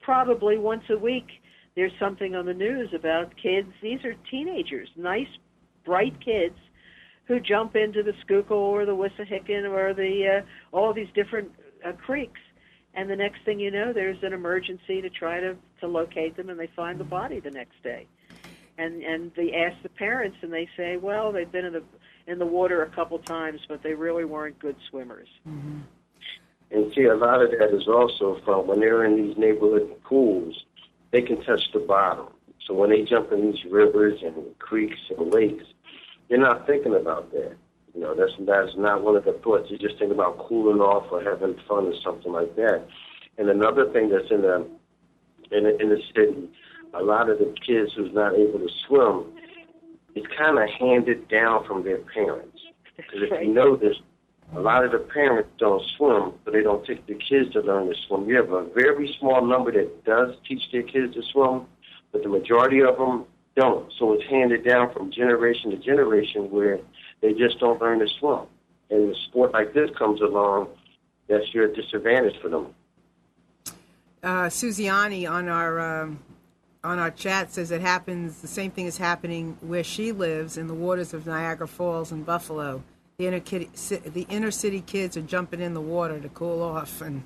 probably once a week there's something on the news about kids. These are teenagers, nice, bright kids who jump into the Schuylkill or the Wissahickon or the all these different creeks. And the next thing you know, there's an emergency to try to locate them, and they find the body the next day. And they ask the parents, and they say, well, they've been in the water a couple times, but they really weren't good swimmers. Mm-hmm. And see, a lot of that is also from when they're in these neighborhood pools, they can touch the bottom. So when they jump in these rivers and creeks and lakes, they're not thinking about that. That's not one of the thoughts. You just think about cooling off or having fun or something like that. And another thing that's in the city, a lot of the kids who's not able to swim, it's kind of handed down from their parents. Because if you know this, a lot of the parents don't swim, but they don't take the kids to learn to swim. You have a very small number that does teach their kids to swim, but the majority of them don't. So it's handed down from generation to generation where they just don't learn to swim. And a sport like this comes along, that's your disadvantage for them. Susiani on our chat says it happens. The same thing is happening where she lives in the waters of Niagara Falls and Buffalo. The inner city kids are jumping in the water to cool off, and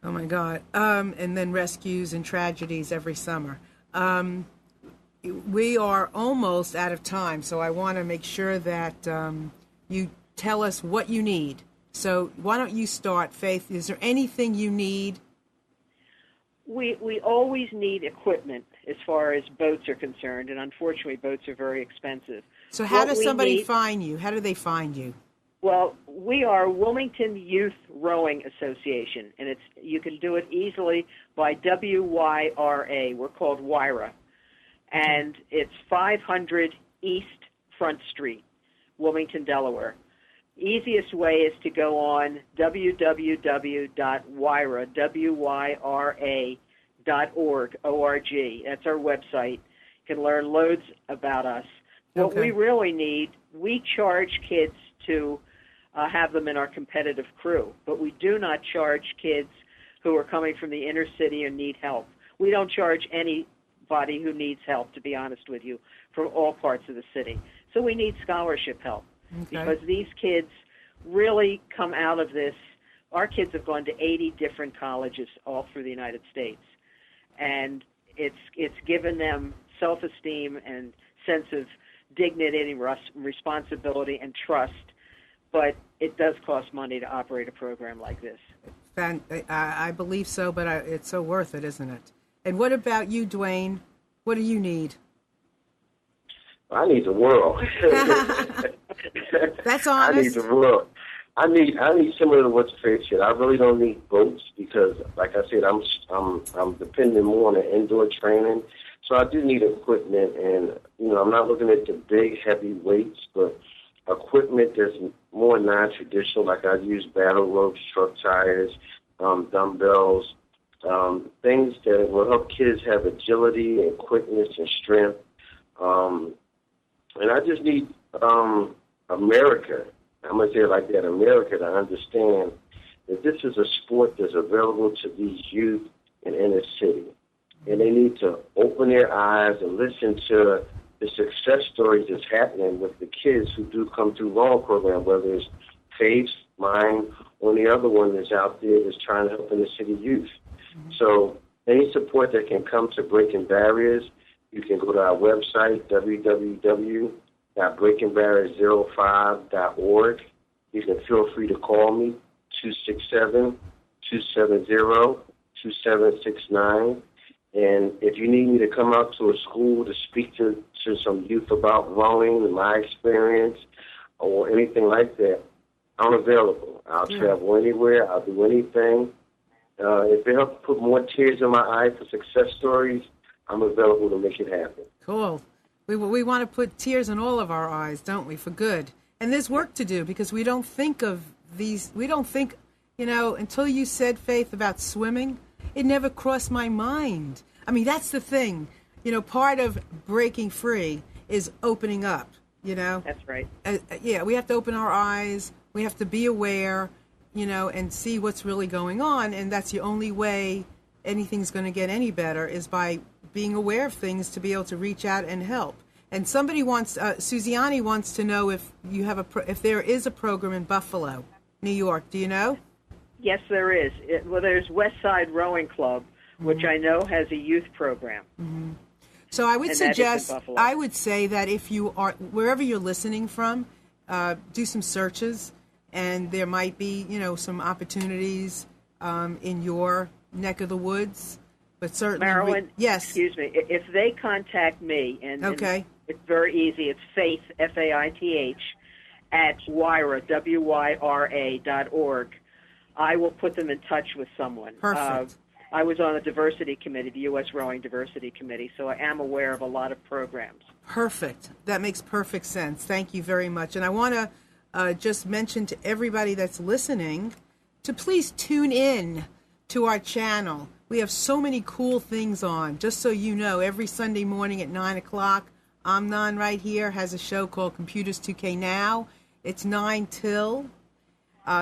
oh my God, and then rescues and tragedies every summer. We are almost out of time, so I want to make sure that you tell us what you need. So why don't you start, Faith? Is there anything you need? We always need equipment as far as boats are concerned, and unfortunately boats are very expensive. So how does somebody find you? How do they find you? Well, we are Wilmington Youth Rowing Association, and you can do it easily by WYRA. We're called WYRA. And it's 500 East Front Street, Wilmington, Delaware. Easiest way is to go on www.wyra.org. O-R-G. That's our website. You can learn loads about us. What we really need, we charge kids to have them in our competitive crew, but we do not charge kids who are coming from the inner city and need help. We don't charge anybody who needs help, to be honest with you, from all parts of the city. So we need scholarship help because these kids really come out of this. Our kids have gone to 80 different colleges all through the United States, and it's given them self-esteem and sense of dignity and responsibility and trust, but it does cost money to operate a program like this. I believe so, but it's so worth it, isn't it? And what about you, Dwayne? What do you need? I need the world. That's honest. I need the world. I need similar to what Faith said. I really don't need boats because, like I said, I'm depending more on the indoor training. So I do need equipment, and I'm not looking at the big heavy weights, but equipment that's more non-traditional. Like I use battle ropes, truck tires, dumbbells, things that will help kids have agility and quickness and strength. And I just need America. I'm going to say it like that, America, to understand that this is a sport that's available to these youth in inner city. And they need to open their eyes and listen to the success stories that's happening with the kids who do come through rowing program, whether it's Faith's, mine, or the other one that's out there that's trying to help inner city youth. So any support that can come to Breaking Barriers, you can go to our website, www.breakingbarriers05.org, you can feel free to call me, 267-270-2769. And if you need me to come out to a school to speak to some youth about rowing and my experience or anything like that, I'm available. I'll travel anywhere. I'll do anything. If it helps put more tears in my eyes for success stories, I'm available to make it happen. Cool. We want to put tears in all of our eyes, don't we, for good? And there's work to do because we don't think of these, until you said, Faith, about swimming, it never crossed my mind. I mean, that's the thing. Part of breaking free is opening up, That's right. We have to open our eyes. We have to be aware, and see what's really going on. And that's the only way anything's going to get any better is by being aware of things to be able to reach out and help. And somebody Suziani wants to know if you have if there is a program in Buffalo, New York. Do you know? Yes, there is. There's West Side Rowing Club, which I know has a youth program. Mm-hmm. So I would say that if you are, wherever you're listening from, do some searches, and there might be, some opportunities in your neck of the woods. But certainly, Marilyn, yes. Excuse me. If they contact me, and it's very easy. It's Faith, Faith, at Wyra, WYRA.org. I will put them in touch with someone. Perfect. I was on the diversity committee, the U.S. Rowing Diversity Committee, so I am aware of a lot of programs. Perfect. That makes perfect sense. Thank you very much. And I want to just mention to everybody that's listening to please tune in to our channel. We have so many cool things on. Just so you know, every Sunday morning at 9 o'clock, Amnon right here has a show called Computers 2K Now. It's 9 till.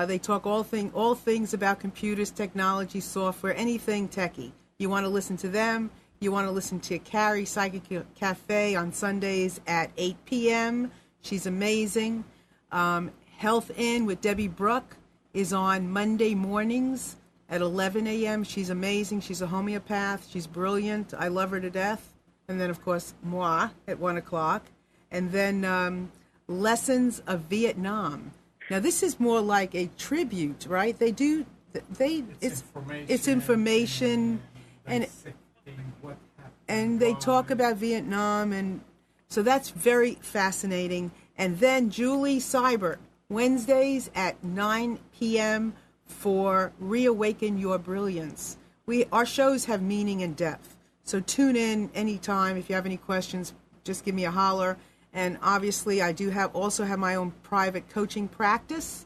They talk all things about computers, technology, software, anything techie. You want to listen to them. You want to listen to Carrie Psychic Cafe on Sundays at 8 p.m. She's amazing. Health In with Debbie Brooke is on Monday mornings at 11 a.m. She's amazing. She's a homeopath. She's brilliant. I love her to death. And then, of course, Moi at 1 o'clock. And then Lessons of Vietnam. Now, this is more like a tribute, right? It's information, and they talk about Vietnam, and so that's very fascinating. And then Julie Seibert, Wednesdays at 9 p.m. for Reawaken Your Brilliance. Our shows have meaning and depth, so tune in anytime. If you have any questions, just give me a holler. And obviously, I do also have my own private coaching practice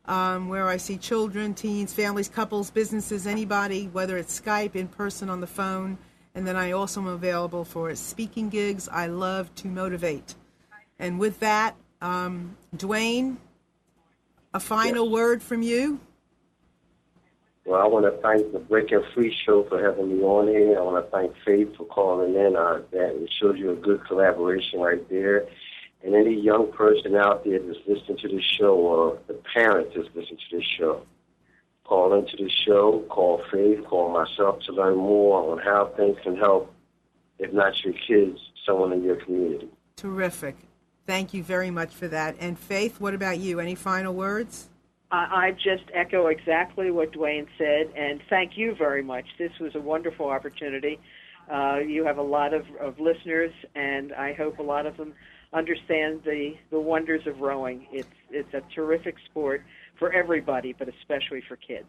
where I see children, teens, families, couples, businesses, anybody, whether it's Skype, in person, on the phone. And then I also am available for speaking gigs. I love to motivate. And with that, Dwayne, a final word from you? Well, I want to thank the Breaking Free Show for having me on here. I want to thank Faith for calling in. It shows you a good collaboration right there. And any young person out there that's listening to this show, or the parent that's listening to this show, call into the show, call Faith, call myself to learn more on how things can help, if not your kids, someone in your community. Terrific. Thank you very much for that. And Faith, what about you? Any final words? I just echo exactly what Dwayne said, and thank you very much. This was a wonderful opportunity. You have a lot of listeners, and I hope a lot of them understand the wonders of rowing. It's a terrific sport for everybody, but especially for kids.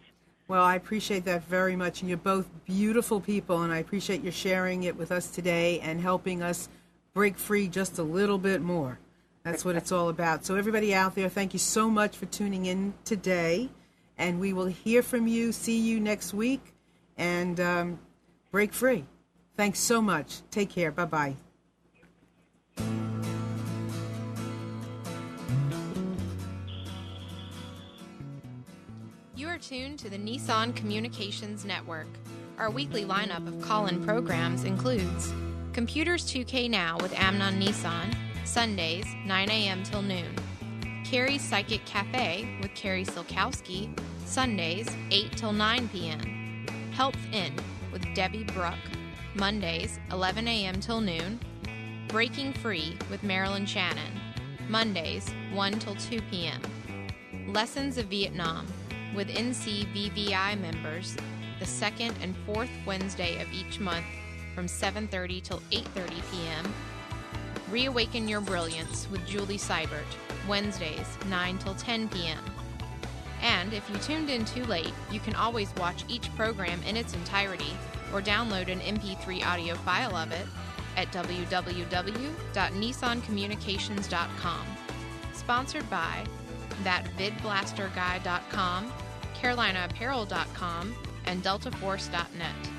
Well, I appreciate that very much, and you're both beautiful people, and I appreciate your sharing it with us today and helping us break free just a little bit more. That's what it's all about. So everybody out there, thank you so much for tuning in today. And we will hear from you, see you next week, and break free. Thanks so much. Take care. Bye-bye. You are tuned to the Nissan Communications Network. Our weekly lineup of call-in programs includes Computers 2K Now with Amnon Nissan, Sundays, 9 a.m. till noon. Carrie's Psychic Cafe with Carrie Silkowski, Sundays, 8 till 9 p.m. Health In with Debbie Brooke, Mondays, 11 a.m. till noon. Breaking Free with Marilyn Shannon, Mondays, 1 till 2 p.m. Lessons of Vietnam with NCVVI members the second and fourth Wednesday of each month from 7:30 till 8:30 p.m. Reawaken Your Brilliance with Julie Seibert, Wednesdays, 9 till 10 p.m. And if you tuned in too late, you can always watch each program in its entirety or download an MP3 audio file of it at www.nissancommunications.com. Sponsored by ThatVidBlasterGuy.com, CarolinaApparel.com, and DeltaForce.net.